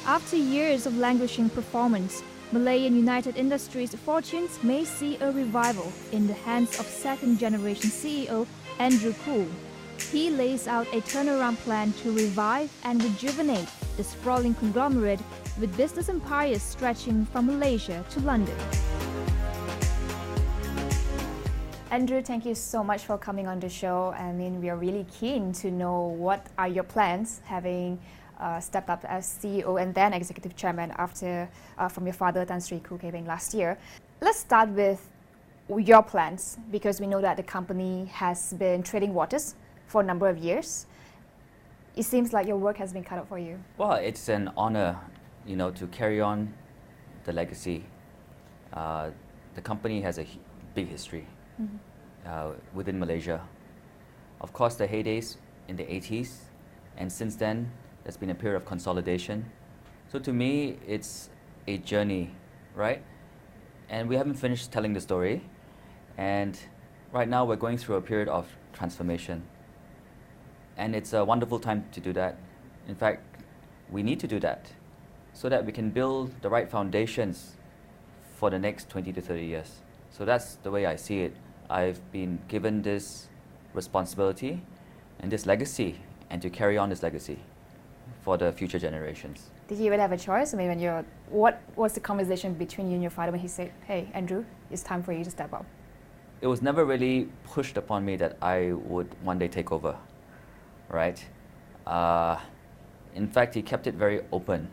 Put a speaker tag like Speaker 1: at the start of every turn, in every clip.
Speaker 1: After years of languishing performance, Malayan United Industries' fortunes may see a revival in the hands of second-generation CEO Andrew Khoo. He lays out a turnaround plan to revive and rejuvenate the sprawling conglomerate with business empires stretching from Malaysia to London.
Speaker 2: Andrew, thank you so much for coming on the show. I mean, we are really keen to know what are your plans, having stepped up as CEO and then Executive Chairman after from your father, Tan Sri Khoo Keng last year. Let's start with your plans, because we know that the company has been treading waters for a number of years. It seems like your work has been cut out for you.
Speaker 3: Well, it's an honor, to carry on the legacy. The company has a big history within Malaysia. Of course, the heydays in the 80s, and since then, there's been a period of consolidation. So to me, it's a journey, right? And we haven't finished telling the story. And right now, we're going through a period of transformation. And it's a wonderful time to do that. In fact, we need to do that so that we can build the right foundations for the next 20 to 30 years. So that's the way I see it. I've been given this responsibility and this legacy, and to carry on this legacy for the future generations.
Speaker 2: Did you even have a choice? I mean, what was the conversation between you and your father when he said, "Hey, Andrew, it's time for you to step up"?
Speaker 3: It was never really pushed upon me that I would one day take over, right? In fact, he kept it very open,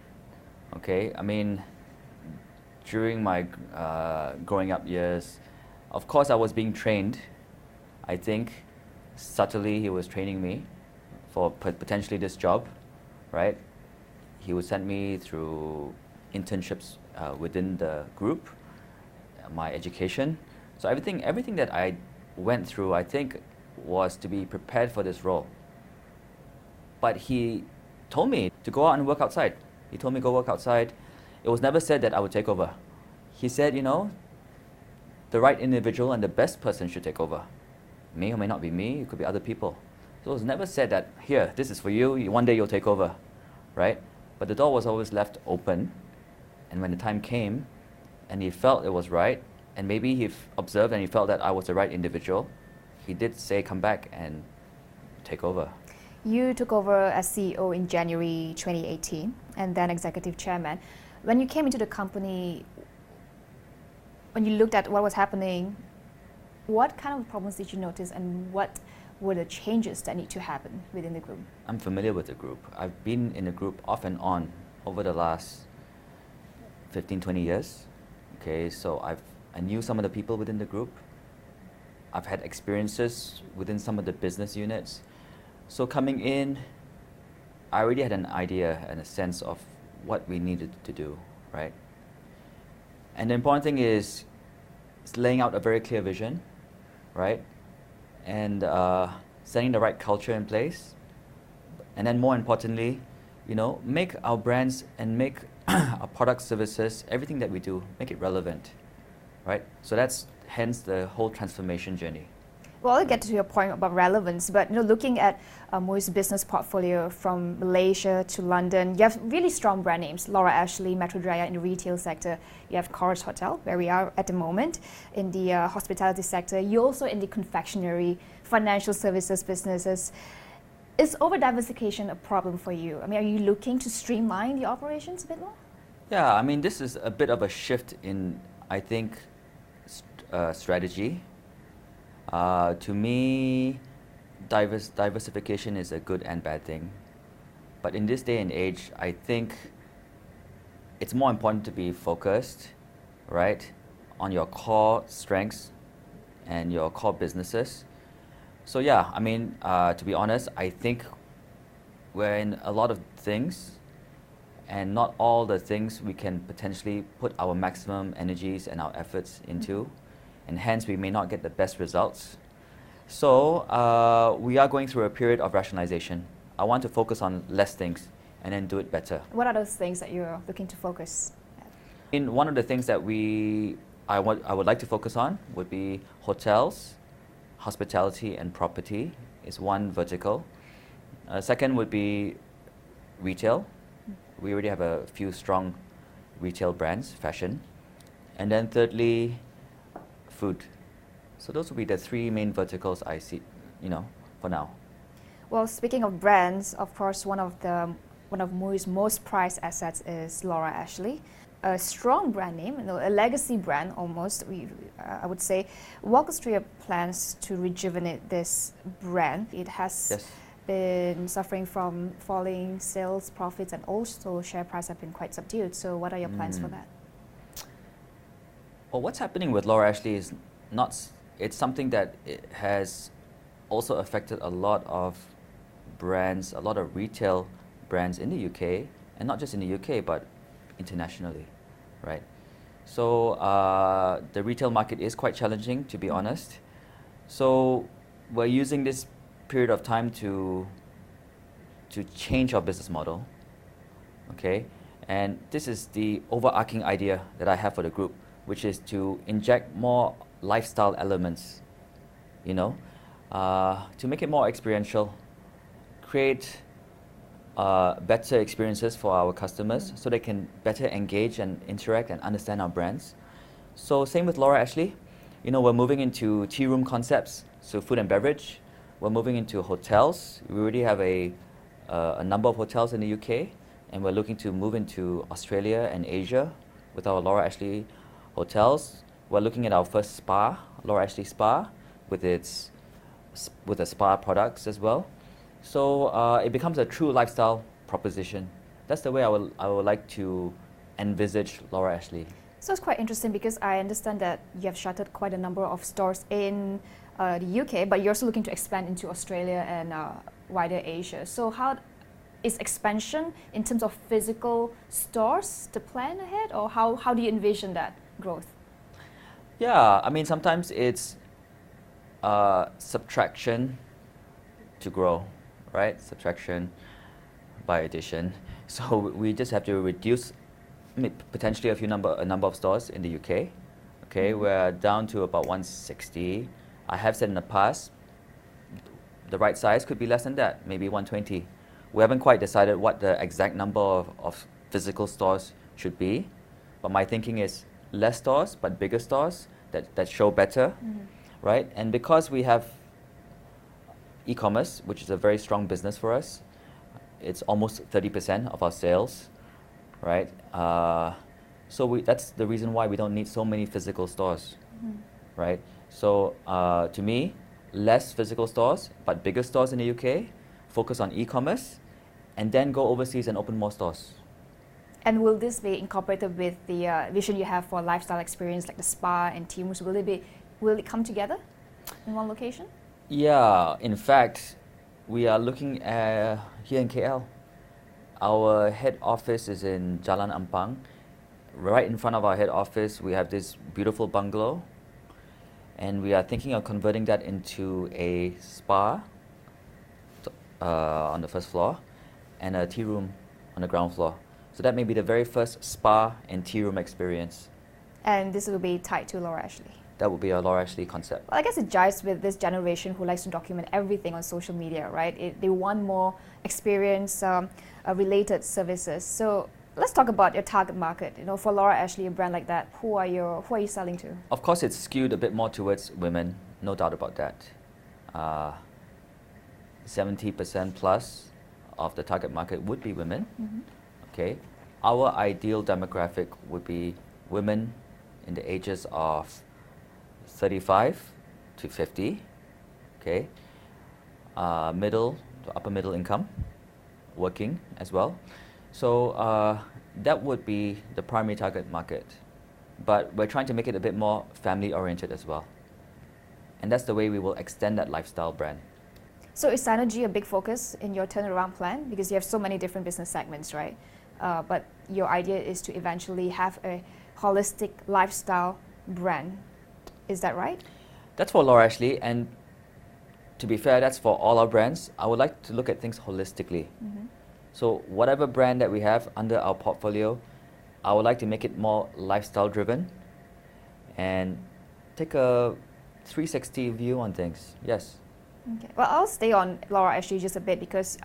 Speaker 3: okay? I mean, during my growing up years, of course I was being trained. I think subtly he was training me for potentially this job, right? He would send me through internships within the group, my education. So everything that I went through, I think, was to be prepared for this role. But he told me to go out and work outside. He told me go work outside. It was never said that I would take over. He said, the right individual and the best person should take over. May or may not be me, it could be other people. So it was never said that, here, this is for you, one day you'll take over, right? But the door was always left open, and when the time came, and he felt it was right, and maybe he observed and he felt that I was the right individual, he did say, come back and take over.
Speaker 2: You took over as CEO in January 2018, and then Executive Chairman. When you came into the company, when you looked at what was happening, what kind of problems did you notice, and what were the changes that need to happen within the group?
Speaker 3: I'm familiar with the group. I've been in the group off and on over the last 15, 20 years. Okay, so I knew some of the people within the group. I've had experiences within some of the business units. So coming in, I already had an idea and a sense of what we needed to do, right? And the important thing is laying out a very clear vision, right? And setting the right culture in place. And then more importantly, make our brands and make our product services, everything that we do, make it relevant, right? So that's hence the whole transformation journey.
Speaker 2: Well, I'll get to your point about relevance, but looking at MUI's business portfolio from Malaysia to London, you have really strong brand names. Laura Ashley, Metrojaya in the retail sector. You have Corus Hotel, where we are at the moment, in the hospitality sector. You're also in the confectionery, financial services businesses. Is over-diversification a problem for you? I mean, are you looking to streamline the operations a bit more?
Speaker 3: Yeah, I mean, this is a bit of a shift in, I think, strategy. To me, diversification is a good and bad thing. But in this day and age, I think it's more important to be focused, right, on your core strengths and your core businesses. So yeah, I mean, to be honest, I think we're in a lot of things, and not all the things we can potentially put our maximum energies and our efforts into. And hence we may not get the best results. So we are going through a period of rationalization. I want to focus on less things and then do it better.
Speaker 2: What are those things that you're looking to focus at?
Speaker 3: One of the things that I would like to focus on would be hotels, hospitality and property is one vertical. Second would be retail, We already have a few strong retail brands, fashion. And then thirdly, food. So those will be the three main verticals I see, for now.
Speaker 2: Well, speaking of brands, of course, one of MUI's most prized assets is Laura Ashley, a strong brand name, a legacy brand almost. I would say. Walk us through your plans to rejuvenate this brand. It has been suffering from falling sales, profits, and also share price have been quite subdued. So, what are your plans for that?
Speaker 3: Well, what's happening with Laura Ashley is it's something that it has also affected a lot of brands, a lot of retail brands in the UK, and not just in the UK, but internationally, right? So the retail market is quite challenging, to be honest. So we're using this period of time to change our business model, okay? And this is the overarching idea that I have for the group, which is to inject more lifestyle elements, to make it more experiential, create better experiences for our customers so they can better engage and interact and understand our brands. So same with Laura Ashley. We're moving into tea room concepts, so food and beverage. We're moving into hotels. We already have a number of hotels in the UK, and we're looking to move into Australia and Asia with our Laura Ashley hotels. We're looking at our first spa, Laura Ashley Spa, with the spa products as well. So it becomes a true lifestyle proposition. That's the way I would like to envisage Laura Ashley.
Speaker 2: So it's quite interesting because I understand that you have shuttered quite a number of stores in the UK, but you're also looking to expand into Australia and wider Asia. So how is expansion in terms of physical stores the plan ahead, or how do you envision that growth?
Speaker 3: Yeah, I mean, sometimes it's subtraction to grow, right? Subtraction by addition. So we just have to reduce potentially a number of stores in the UK. Okay, we're down to about 160. I have said in the past, the right size could be less than that, maybe 120. We haven't quite decided what the exact number of physical stores should be, but my thinking is less stores but bigger stores that show better, right? And because we have e-commerce, which is a very strong business for us, it's almost 30% of our sales, right? So that's the reason why we don't need so many physical stores, right? So to me, less physical stores but bigger stores in the UK, focus on e-commerce, and then go overseas and open more stores.
Speaker 2: And will this be incorporated with the vision you have for lifestyle experience, like the spa and tea rooms? Will it come together in one location?
Speaker 3: Yeah, in fact, we are looking at here in KL. Our head office is in Jalan Ampang. Right in front of our head office, we have this beautiful bungalow, and we are thinking of converting that into a spa on the first floor and a tea room on the ground floor. So that may be the very first spa and tea room experience.
Speaker 2: And this will be tied to Laura Ashley?
Speaker 3: That would be a Laura Ashley concept.
Speaker 2: Well, I guess it jives with this generation who likes to document everything on social media, right? They want more experience-related services. So let's talk about your target market. For Laura Ashley, a brand like that, who are you selling to?
Speaker 3: Of course, it's skewed a bit more towards women, no doubt about that. 70% plus of the target market would be women. Okay, our ideal demographic would be women in the ages of 35 to 50. Okay, middle to upper middle income, working as well. So that would be the primary target market, but we're trying to make it a bit more family oriented as well, and that's the way we will extend that lifestyle brand.
Speaker 2: So is synergy a big focus in your turnaround plan, because you have so many different business segments, right? But your idea is to eventually have a holistic lifestyle brand. Is that right?
Speaker 3: That's for Laura Ashley, and to be fair, that's for all our brands. I would like to look at things holistically. So whatever brand that we have under our portfolio, I would like to make it more lifestyle driven and take a 360 view on things. Yes.
Speaker 2: Okay. Well, I'll stay on Laura Ashley just a bit because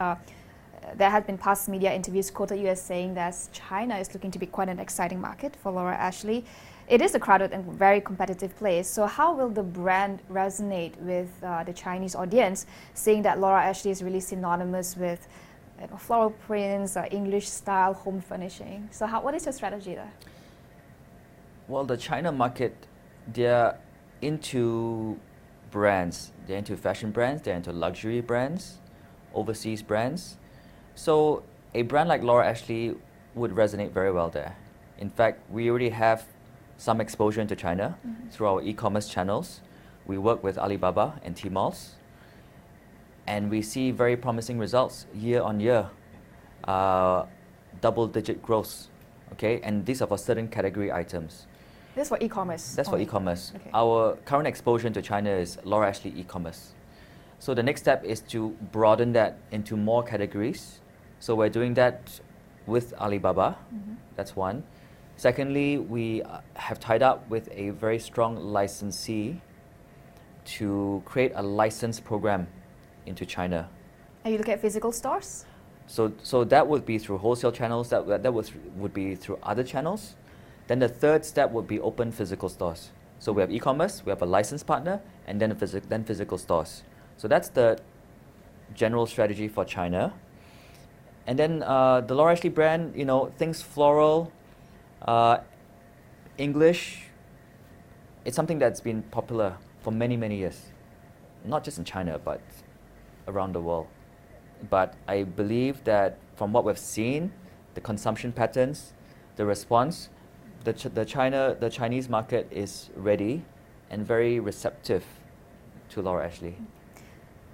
Speaker 2: there have been past media interviews quoted you as saying that China is looking to be quite an exciting market for Laura Ashley. It is a crowded and very competitive place. So how will the brand resonate with the Chinese audience, seeing that Laura Ashley is really synonymous with floral prints, English style home furnishing? So what is your strategy there?
Speaker 3: Well, the China market, they're into brands. They're into fashion brands, they're into luxury brands, overseas brands. So a brand like Laura Ashley would resonate very well there. In fact, we already have some exposure into China through our e-commerce channels. We work with Alibaba and Tmall, and we see very promising results year on year, double-digit growth. Okay, and these are for certain category items.
Speaker 2: This is for e-commerce?
Speaker 3: That's for e-commerce.
Speaker 2: Okay.
Speaker 3: Our current exposure into China is Laura Ashley e-commerce. So the next step is to broaden that into more categories. So we're doing that with Alibaba. That's one. Secondly, we have tied up with a very strong licensee to create a license program into China.
Speaker 2: Are you looking at physical stores?
Speaker 3: So that would be through wholesale channels, that would be through other channels. Then the third step would be open physical stores. So we have e-commerce, we have a licensed partner, and then physical stores. So that's the general strategy for China. And then the Laura Ashley brand, things floral, English, it's something that's been popular for many, many years. Not just in China, but around the world. But I believe that from what we've seen, the consumption patterns, the response, the Chinese market is ready and very receptive to Laura Ashley.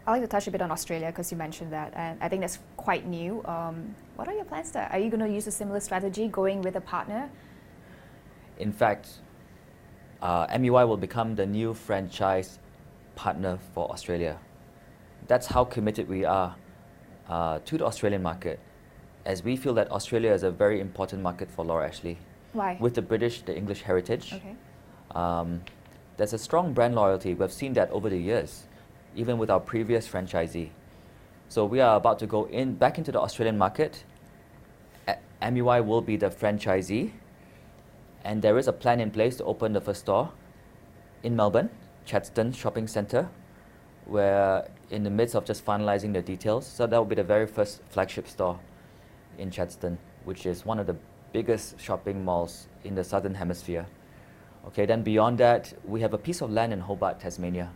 Speaker 2: I'd like to touch a bit on Australia because you mentioned that, and I think that's quite new. What are your plans there? Are you going to use a similar strategy, going with a partner?
Speaker 3: In fact, MUI will become the new franchise partner for Australia. That's how committed we are to the Australian market, as we feel that Australia is a very important market for Laura Ashley.
Speaker 2: Why?
Speaker 3: With the English heritage.
Speaker 2: Okay.
Speaker 3: There's a strong brand loyalty. We've seen that over the years, even with our previous franchisee. So we are about to go back into the Australian market. MUI will be the franchisee, and there is a plan in place to open the first store in Melbourne, Chadstone Shopping Centre. We're in the midst of just finalizing the details. So that will be the very first flagship store in Chadstone, which is one of the biggest shopping malls in the Southern Hemisphere. Okay, then beyond that, we have a piece of land in Hobart, Tasmania.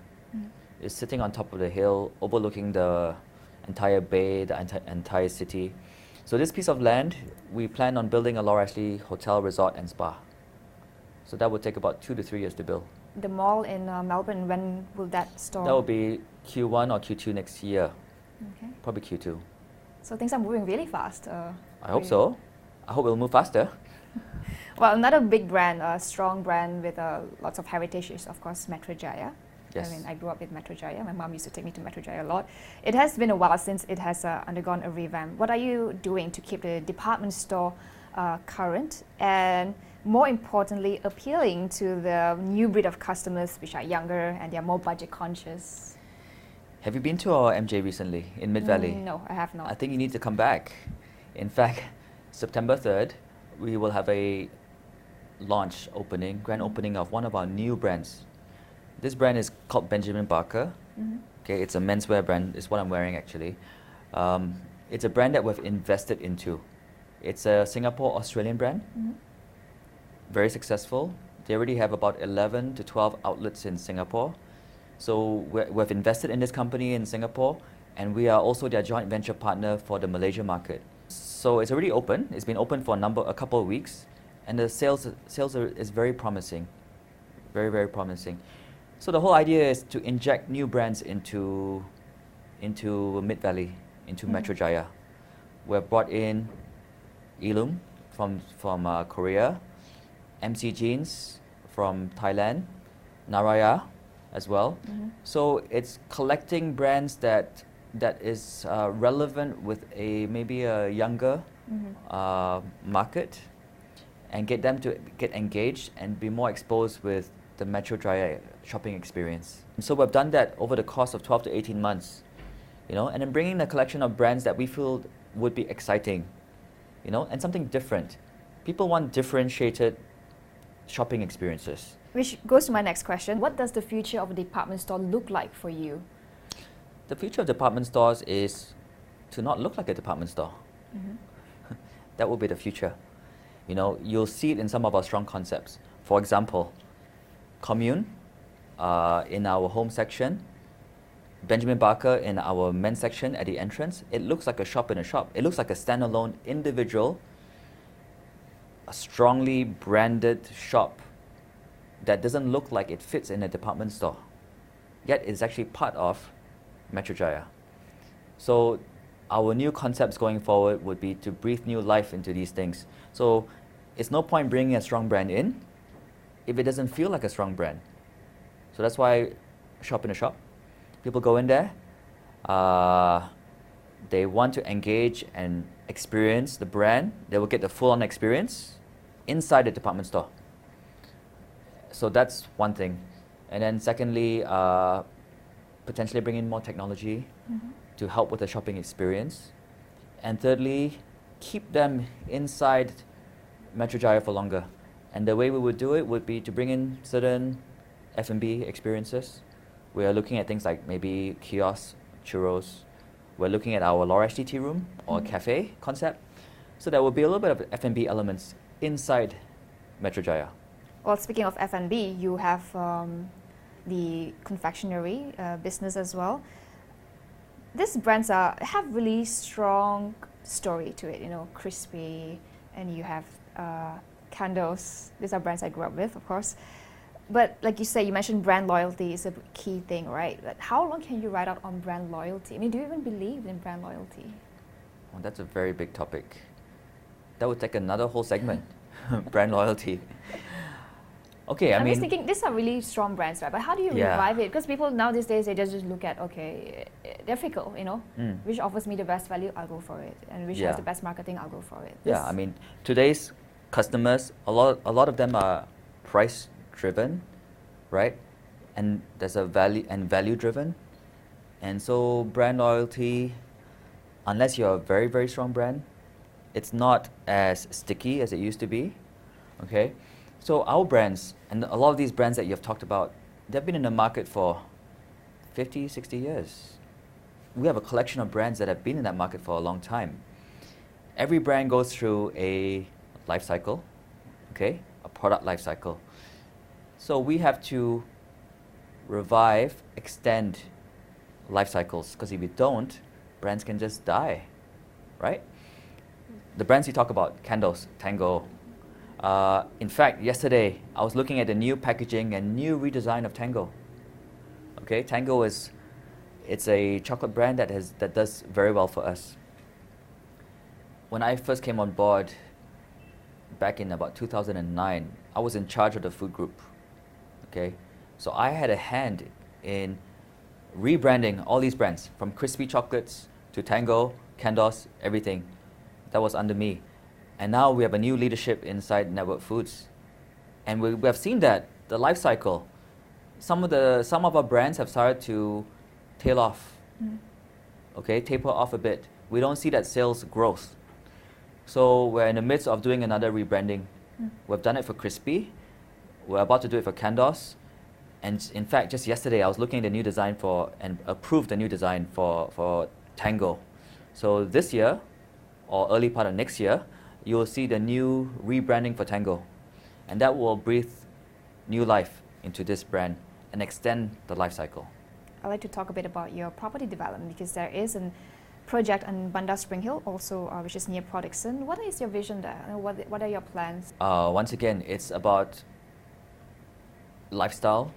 Speaker 3: It's sitting on top of the hill, overlooking the entire bay, the entire city. So this piece of land, we plan on building a Laura Ashley hotel, resort and spa. So that would take about 2 to 3 years to build.
Speaker 2: The mall in Melbourne, when will that store?
Speaker 3: That will be Q1 or Q2 next year.
Speaker 2: Okay.
Speaker 3: Probably Q2.
Speaker 2: So things are moving really fast.
Speaker 3: I hope so. I hope it'll move faster.
Speaker 2: Well, another big brand, a strong brand with lots of heritage is, of course, Metrojaya.
Speaker 3: Yes.
Speaker 2: I mean, I grew up with Metrojaya. My mom used to take me to Metrojaya a lot. It has been a while since it has undergone a revamp. What are you doing to keep the department store current and, more importantly, appealing to the new breed of customers which are younger and they're more budget conscious?
Speaker 3: Have you been to our MJ recently in Mid Valley?
Speaker 2: No, I have not.
Speaker 3: I think you need to come back. In fact, September 3rd, we will have a grand opening of one of our new brands. This brand is called Benjamin Barker. Okay, it's a menswear brand. It's what I'm wearing actually. It's a brand that we've invested into. It's a Singapore-Australian brand. Very successful. They already have about 11 to 12 outlets in Singapore. So we've invested in this company in Singapore, and we are also their joint venture partner for the Malaysia market. So it's already open. It's been open for a couple of weeks, and the sales is very promising, very, very promising. So the whole idea is to inject new brands into Mid Valley, into Metrojaya. We've brought in Ilum from Korea, MC Jeans from Thailand, Naraya as well. So it's collecting brands that is relevant with maybe a younger market, and get them to get engaged and be more exposed with the Metrojaya shopping experience. So we've done that over the course of 12 to 18 months. and then bringing a collection of brands that we feel would be exciting, and something different. People want differentiated shopping experiences.
Speaker 2: Which goes to my next question. What does the future of a department store look like for you?
Speaker 3: The future of department stores is to not look like a department store. That will be the future. You'll see it in some of our strong concepts. For example, Commune in our home section, Benjamin Barker in our men's section at the entrance. It looks like a shop in a shop. It looks like a standalone, individual, a strongly branded shop that doesn't look like it fits in a department store, yet it's actually part of Metrojaya. So our new concepts going forward would be to breathe new life into these things. So it's no point bringing a strong brand in if it doesn't feel like a strong brand. So that's why shop in a shop. People go in there, they want to engage and experience the brand. They will get the full-on experience inside the department store. So that's one thing. And then secondly, potentially bring in more technology to help with the shopping experience. And thirdly, keep them inside Metrojaya for longer. And the way we would do it would be to bring in certain F&B experiences. We are looking at things like maybe kiosks, churros. We're looking at our Laura tea room or cafe concept. So there will be a little bit of F&B elements inside Metrojaya.
Speaker 2: Well, speaking of F&B, you have the confectionery business as well. These brands have really strong story to it, crispy, and you have candles. These are brands I grew up with, of course. But like you say, you mentioned brand loyalty is a key thing, right? But how long can you ride out on brand loyalty? I mean, do you even believe in brand loyalty?
Speaker 3: Well, that's a very big topic. That would take another whole segment, brand loyalty. Okay,
Speaker 2: I'm just thinking, these are really strong brands, right? But how do you revive it? Because people now these days, they just look at, okay, they're fickle, Which offers me the best value, I'll go for it. And which has the best marketing, I'll go for it.
Speaker 3: Yeah, I mean, today's customers, a lot of them are price driven, right? And there's a value driven. And so brand loyalty, unless you're a very, very strong brand, it's not as sticky as it used to be, okay? So our brands, and a lot of these brands that you've talked about, they've been in the market for 50, 60 years. We have a collection of brands that have been in that market for a long time. Every brand goes through a life cycle, okay? A product life cycle. So we have to revive, extend life cycles, because if you don't, brands can just die, right? The brands you talk about, candles, Tango. In fact, yesterday, I was looking at the new packaging and new redesign of Tango. Okay, Tango it's a chocolate brand that does very well for us. When I first came on board back in about 2009, I was in charge of the food group. Okay, so I had a hand in rebranding all these brands, from crispy chocolates to Tango, Candos, everything. That was under me. And now we have a new leadership inside Network Foods. And we have seen that, the life cycle. Some of our brands have started to tail off, okay, taper off a bit. We don't see that sales growth. So we're in the midst of doing another rebranding. We've done it for Crispy. We're about to do it for Candos. And in fact, just yesterday, I was looking at the new design and approved the new design for Tango. So this year, or early part of next year, you will see the new rebranding for Tango. And that will breathe new life into this brand and extend the life cycle.
Speaker 2: I'd like to talk a bit about your property development, because there is a project on Bandar Spring Hill also, which is near Port Dickson. What is your vision there? What are your plans?
Speaker 3: Once again, it's about lifestyle.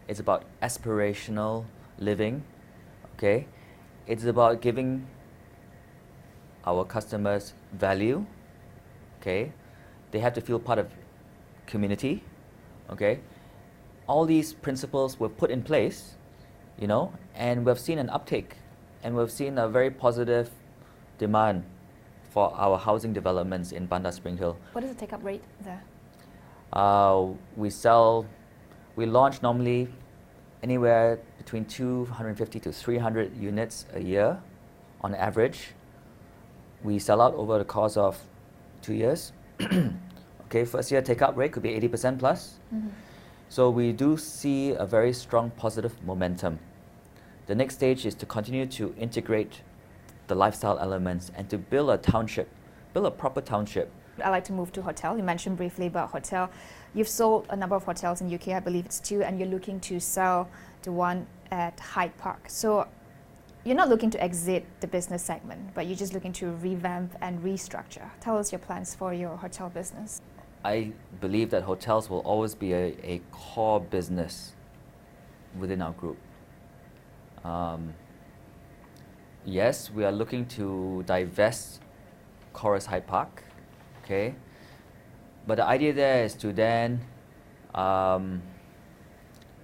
Speaker 3: It's about aspirational living, okay? It's about giving our customers value, okay? They have to feel part of community, okay? All these principles were put in place, and we've seen an uptake, and we've seen a very positive demand for our housing developments in Bandar Spring Hill.
Speaker 2: What is the take-up rate there?
Speaker 3: We launch normally anywhere between 250 to 300 units a year on average. We sell out over the course of 2 years. Okay, first year take-up rate could be 80% plus. So we do see a very strong positive momentum. The next stage is to continue to integrate the lifestyle elements and to build a township, build a proper township.
Speaker 2: I like to move to hotel. You mentioned briefly about hotel. You've sold a number of hotels in UK, I believe it's 2, and you're looking to sell the one at Hyde Park. So you're not looking to exit the business segment, but you're just looking to revamp and restructure. Tell us your plans for your hotel business.
Speaker 3: I believe that hotels will always be a core business within our group. Yes, we are looking to divest Corus Hyde Park, okay? But the idea there is to then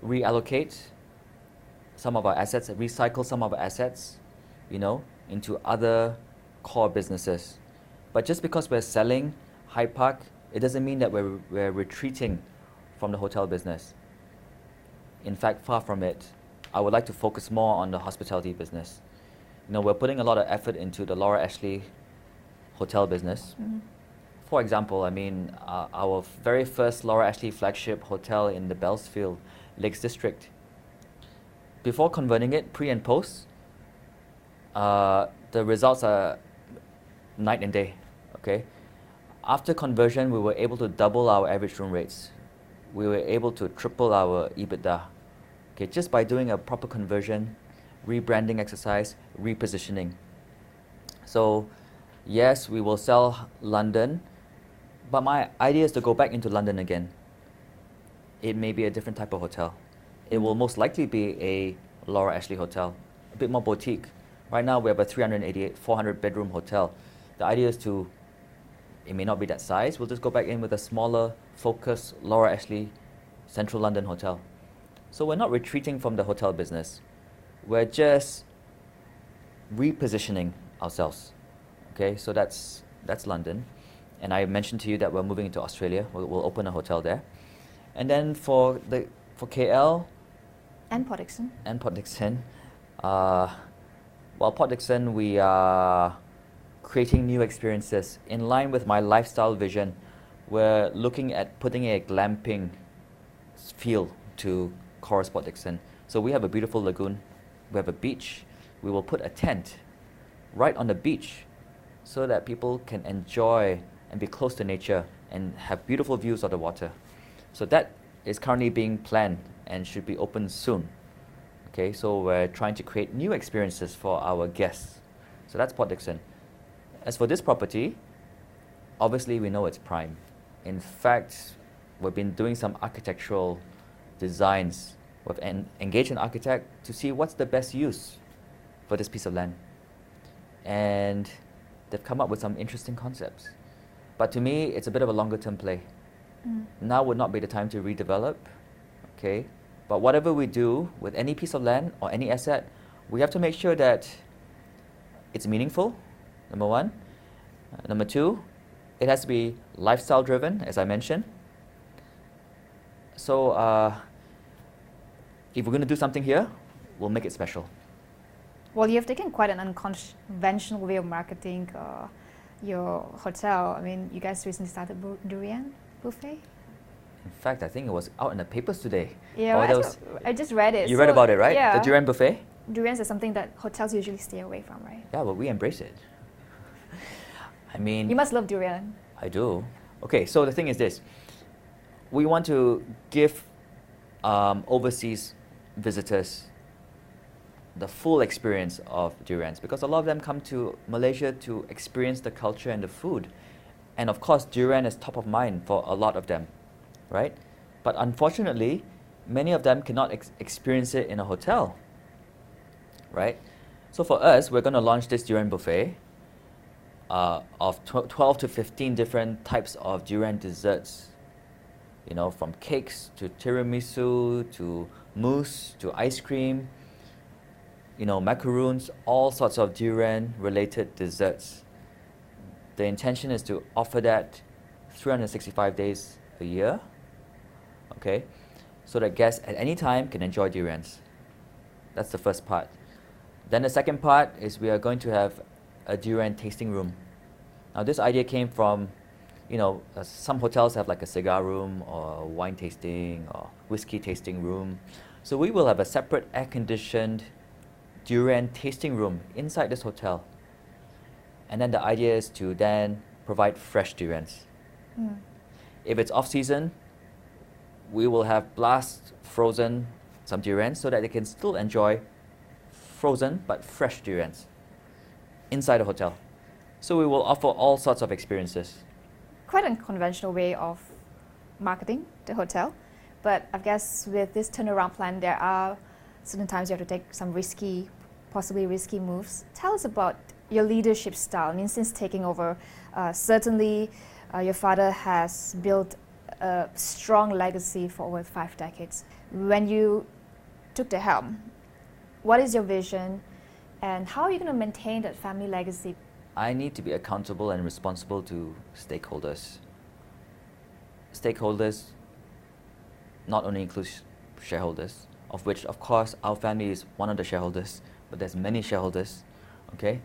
Speaker 3: reallocate some of our assets, recycle some of our assets, you know, into other core businesses. But just because we're selling Hyde Park, it doesn't mean that we're retreating from the hotel business. In fact, far from it. I would like to focus more on the hospitality business. You know, we're putting a lot of effort into the Laura Ashley hotel business. For example, I mean, our very first Laura Ashley flagship hotel in the Bellsfield Lakes District. Before converting it, pre and post, the results are night and day, okay? After conversion, we were able to double our average room rates. We were able to triple our EBITDA, okay, just by doing a proper conversion, rebranding exercise, repositioning. So, yes, we will sell London, but my idea is to go back into London again. It may be a different type of hotel. It will most likely be a Laura Ashley hotel, a bit more boutique. Right now, we have a 388, 400 bedroom hotel. The idea is to, it may not be that size, we'll just go back in with a smaller, focused Laura Ashley Central London hotel. So we're not retreating from the hotel business. We're just repositioning ourselves. Okay, so that's London. And I mentioned to you that we're moving into Australia. We'll open a hotel there. And then for KL
Speaker 2: And Port Dickson.
Speaker 3: Port Dickson, we are creating new experiences in line with my lifestyle vision. We're looking at putting a glamping feel to Corus Port Dickson. So we have a beautiful lagoon. We have a beach. We will put a tent right on the beach so that people can enjoy and be close to nature and have beautiful views of the water. So that is currently being planned and should be open soon. Okay, so we're trying to create new experiences for our guests. So that's Port Dickson. As for this property, obviously we know it's prime. In fact, we've been doing some architectural designs. We've engaged an architect to see what's the best use for this piece of land. And they've come up with some interesting concepts. But to me, it's a bit of a longer term play. Now would not be the time to redevelop, okay? But whatever we do with any piece of land or any asset, we have to make sure that it's meaningful, number one. Number two, it has to be lifestyle driven, as I mentioned. So if we're going to do something here, we'll make it special.
Speaker 2: Well, you have taken quite an unconventional way of marketing your hotel. I mean, you guys recently started Durian buffet.
Speaker 3: In fact, I think it was out in the papers today.
Speaker 2: Yeah, I just read it.
Speaker 3: You read about it, right?
Speaker 2: Yeah.
Speaker 3: The Durian buffet?
Speaker 2: Durians are something that hotels usually stay away from, right?
Speaker 3: Yeah, but we embrace it. I mean...
Speaker 2: You must love durian.
Speaker 3: I do. Okay, so the thing is this. We want to give overseas visitors the full experience of durians because a lot of them come to Malaysia to experience the culture and the food. And of course, durian is top of mind for a lot of them, right? But unfortunately, many of them cannot experience it in a hotel, right? So for us, we're going to launch this durian buffet of 12 to 15 different types of durian desserts, you know, from cakes to tiramisu to mousse to ice cream, you know, macaroons, all sorts of durian-related desserts. The intention is to offer that 365 days a year, okay? so that guests at any time can enjoy durians. That's the first part. Then the second part is we are going to have a durian tasting room. Now this idea came from, some hotels have like a cigar room or wine tasting or whiskey tasting room. So we will have a separate air-conditioned durian tasting room inside this hotel. And then the idea is to then provide fresh durians. If it's off-season, we will have blast frozen some durians so that they can still enjoy frozen but fresh durians inside the hotel. So we will offer all sorts of experiences.
Speaker 2: Quite a conventional way of marketing the hotel, but I guess with this turnaround plan, there are certain times you have to take some possibly risky moves. Tell us about your leadership style. I mean, since taking over, certainly your father has built a strong legacy for over 5 decades. When you took the helm, what is your vision and how are you going to maintain that family legacy?
Speaker 3: I need to be accountable and responsible to stakeholders. Stakeholders not only include shareholders, of which of course our family is one of the shareholders, but there's many shareholders, okay?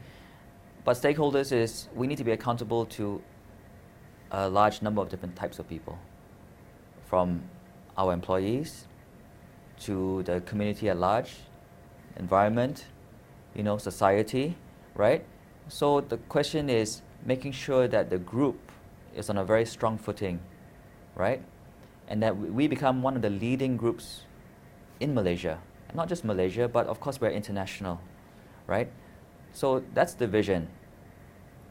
Speaker 3: But stakeholders is we need to be accountable to a large number of different types of people, from our employees to the community at large, environment, society, right? So the question is making sure that the group is on a very strong footing, right? And that we become one of the leading groups in Malaysia. And not just Malaysia, but of course we're international, right? So that's the vision.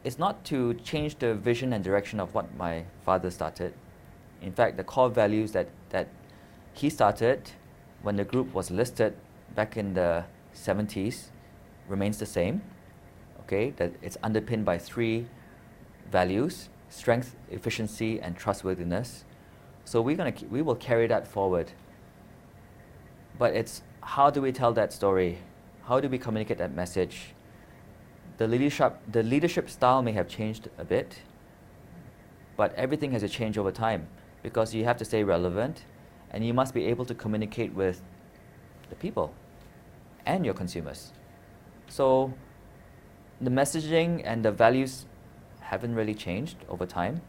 Speaker 3: It's not to change the vision and direction of what my father started. In fact, the core values that he started when the group was listed back in the 70s remains the same. Okay, that it's underpinned by 3 values: strength, efficiency, and trustworthiness. So we will carry that forward. But it's how do we tell that story? How do we communicate that message? The leadership style may have changed a bit, but everything has to change over time because you have to stay relevant and you must be able to communicate with the people and your consumers. So the messaging and the values haven't really changed over time,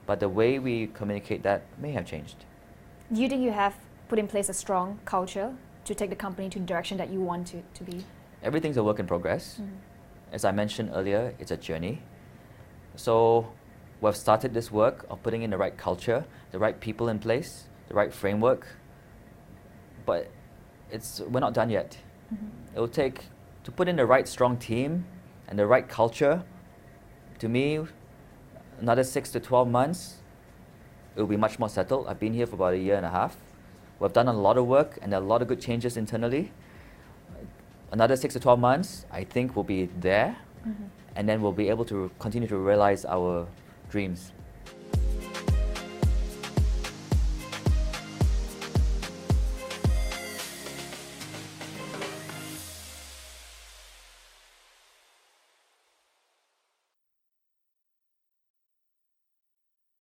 Speaker 3: but the way we communicate that may have changed.
Speaker 2: Do you think you have put in place a strong culture to take the company to the direction that you want it to be?
Speaker 3: Everything's a work in progress. As I mentioned earlier, it's a journey. So we've started this work of putting in the right culture, the right people in place, the right framework, but we're not done yet. It will take, to put in the right strong team and the right culture, to me, another 6 to 12 months, it will be much more settled. I've been here for about 1.5 years. We've done a lot of work and there are a lot of good changes internally. Another 6 to 12 months, I think we'll be there, and then we'll be able to continue to realize our dreams.